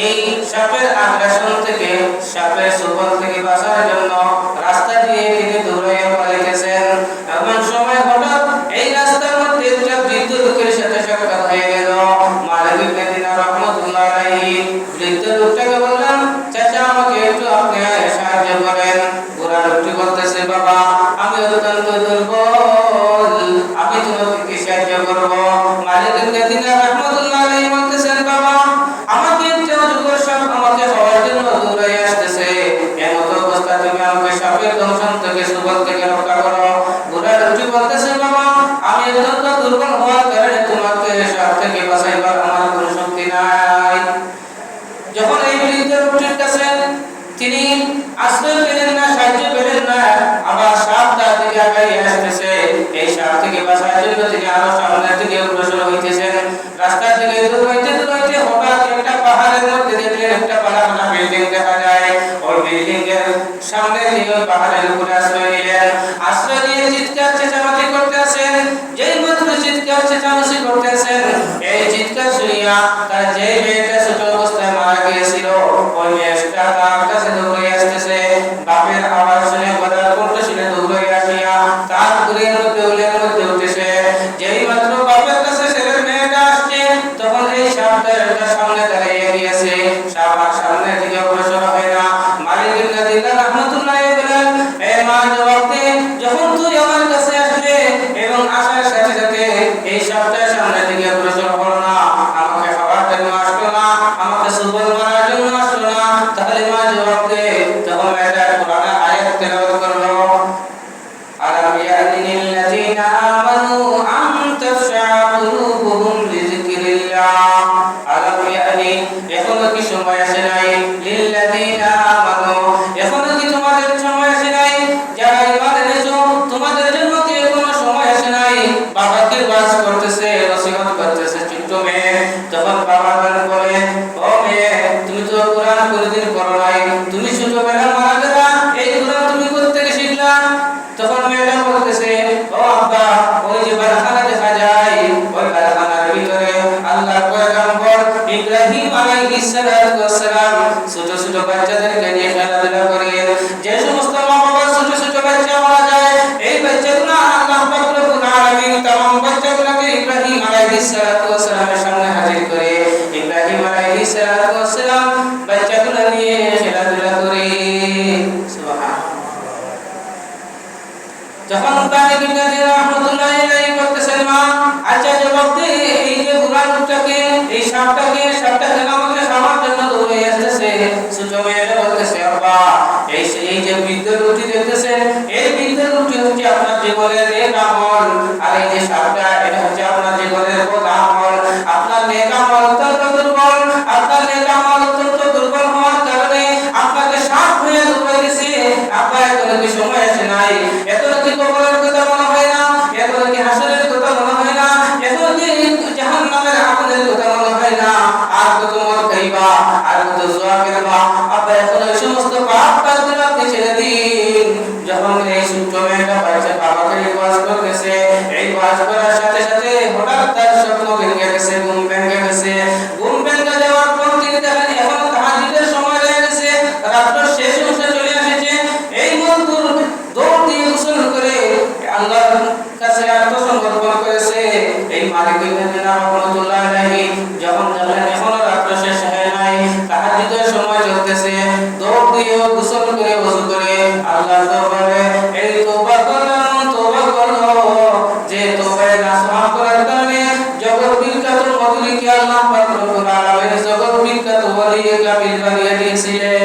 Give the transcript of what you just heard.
এই সাপের আগ্রাসন থেকে, সাপের ছোবল থেকে বাঁচার জন্য রাস্তা দিয়ে তিনি দৌড়াইয়া পালাইতেছেন। এমন সময় হঠাৎ এই রাস্তার মধ্যে একটা বৃদ্ধ লোকের সাথে সাক্ষাৎ হয়ে গেল। মালিক ইবনে দিনার রাহমাতুল্লাহ আলাইহি বৃদ্ধ লোকটাকে বললেন, চাচা আমাকে একটু আপনি সাহায্য করেন। বুড়া লোকটি বলতেছে, বাবা আমি অত্যন্ত দুর্বল, আমি তোমাকে কি সাহায্য করব? মালিক ইবনে দিনার রাহমাতুল্লাহ আলাইহি বলতেছেন, বাবা আমাকে একটা অজগর সাপ আমাকে খাওয়ার জন্য দৌড়াই আসতেছে, এমত অবস্থা তুমি আমাকে সাপের দংশন থেকে, ছোবল থেকে রক্ষা করো। বুড়া লোকটি বলতেছে, বাবা আমি অত্যন্ত দুর্বল হওয়ার কারণে তোমাকে সাপ থেকে বাঁচাইবার আমার কোনো শক্তি নাই। যখন এই বৃদ্ধ লোকটির কাছে তিনি আশ্রয় পেলেন না, সাহায্য পেলেন না, আবার সাপ তার দিকে আগাই আসতেছে। এই সাপ থেকে বাঁচার জন্য তিনি আরো সামনের দিকে অগ্রসর হইতেছেন। রাস্তা থেকে দৌড়াইতে দৌড়াইতে হঠাৎ একটা পাহাড়ের মধ্যে দেখলেন একটা বাড়াবাড়া বিল্ডিং দেখা যায়। ওই বিল্ডিং এর সামনে তিনি ওই পাহাড়ের উপরে আশ্রয় নিলেন। আশ্রয় নিয়ে চিৎকার চেঁচামেচি করতেছেন। যেই মাত্র চিৎকার চেঁচামেচি করতেছেন, এই চিৎকার শুনিয়া তার যে মেয়েটা ছোট অবস্থায় মারা গিয়েছিল, ওই মেয়েটা তার কাছে দৌড়ে আসতেছে। বাপের আওয়াজ শুনে, গলার কণ্ঠ শুনে দৌড়ে আসিয়া তার বুকের মধ্যে উলের মধ্যে উঠেছে। যেই মাত্র বাপের কাছে ছেলের মেয়েটা আসছে, তখন এই সাপটা তার সামনে দাঁড়িয়ে গিয়েছে। সাপ আর সামনের দিকে অগ্রসর হয় না। মালিক ইবনে দিনার রাহমাতুল্লাহ আলাইহি বলেন, এ মা জবাব দে, যখন তুই আমার কাছে আসলে এবং আসার সাথে সাথে এই সাপটা সামনের দিকে অগ্রসর হলো না, আমাকে খাওয়ার জন্য আসলো না, আমাকে ছোবল মারার জন্য আসলো না, তাহলে মা জবাব দে। তখন এটা কোরআনের আয়াত তেলাওয়াত করলো, আলাম ইয়ানিল লাযিনা আমানু আন তাখশা কুলুবুহুম লিযিকরিল্লাহ। আলাম ইয়ানি, এখনো কি সময় আসে নাই? লিল লাযিনা আমানু, এখনো কি তোমাদের সময় আসে নাই? যারা ঈমান এনেছো তোমাদের জন্য কি এখনো সময় আসে নাই? বাবাকে ওয়াজ করতেছে, নসিহত করতেছে ছোট্ট মেয়ে। তখন বাবা বলে, ও মেয়ে তুমি তো কোরআন কোনদিন পড়ো নাই, তুমি ছোটবেলা মারা গেলা, এই কোরআন তুমি কোথা থেকে শিখলা? তখন মেয়েটা বলতেছে, ও আব্বা ওই যে বারখানা দেখা যায়, ওই বারখানার ভিতরে আল্লাহর পয়গম্বর ইব্রাহিম আলাইহিস সালাম ছোট ছোট বাচ্চাদেরকে নিয়ে খেলাধুলা করেন। যে সমস্ত মা বাবা ছোট ছোট বাচ্চা মারা যায়, এই বাচ্চাগুলো আল্লাহ পাক রব্বুল আলামিন तमाम বাচ্চাগুলোকে ইব্রাহিম আলাইহিস সালামের সামনে হাজির করে। ইব্রাহিম আলাইহিস সালাম বাচ্চাগুলো নিয়ে খেলাধুলা করে। সুবহানাল্লাহ। যখন মালিক ইবনে দিনার রাহমাতুল্লাহ আলাইহি বলতেছেন, মা আচ্ছা জবাব দে, এই যে বুড়া লোকটাকে, এই সাপটাকে আমাকে খাওয়ার জন্য দৌড়ে আসতেছে। ছোট মেয়েটা বলতেছে, আব্বা এই যে বৃদ্ধ লোকটি দেখতেছেন, এই বৃদ্ধ লোকটি হচ্ছে আপনার জীবনের নেক আমল, আর এই যে সাপটা এটা হচ্ছে আপনার জীবনের বদ আমল। আপনার নেক আমল অত্যন্ত দুর্বল, আপনার নেক আমল অত্যন্ত দুর্বল হওয়ার কারণে আপনাকে সাপ হয়ে দৌড়াইতেছে। আব্বা এখনো কি সময় আসে নাই? এখনো কি কবরের কথা মনে হয় না? এখনো কি হাসরের কথা মনে হয় না? এখনো কি জাহান্নামের আগুনের কথা মনে হয় না? আর কত মত খাইবা, আর কত জোয়া করবা? আব্বা এখনো এই সমস্ত পাপ কাজগুলো আপনি ছেড়ে দিন। যখন এই ছোট্ট মেয়েটা বাচ্চা বাবাকে ওয়াজ করতেছে, এই ওয়াজ করার সাথে সাথে হঠাৎ তার স্বপ্ন ভেঙে গেছে, ঘুম ভেঙে গেছে। ঘুম ভেঙে যাওয়ার পর তিনি দেখেন এখনো তাহাজ্জুদের সময় হয়ে গেছে, রাত্র শেষ অংশে চলে আসছে। এই মজদুর দৌড় দিয়ে গোসল করে আল্লাহর কাছে আত্মসমর্পণ করেছে। এই মালিক ইবনে দিনার রাহমাতুল্লাহ আলাইহি যখন দেখলেন এখনো রাত্র শেষ হয় নাই, তাহাজ্জুদের সময় চলতেছে, দৌড় দিয়ে গোসল করে ওযু করে আল্লাহর দরবারে এই তওবা করলাম, তওবা করো, যে তওবায় নাসমাহ করার কারণে জগৎ বিখ্যাত মদলিকে আল্লাহ পাক রব্বুল আলামিন জগৎ বিখ্যাত ওলি কামিল বানিয়ে দিয়েছিলেন।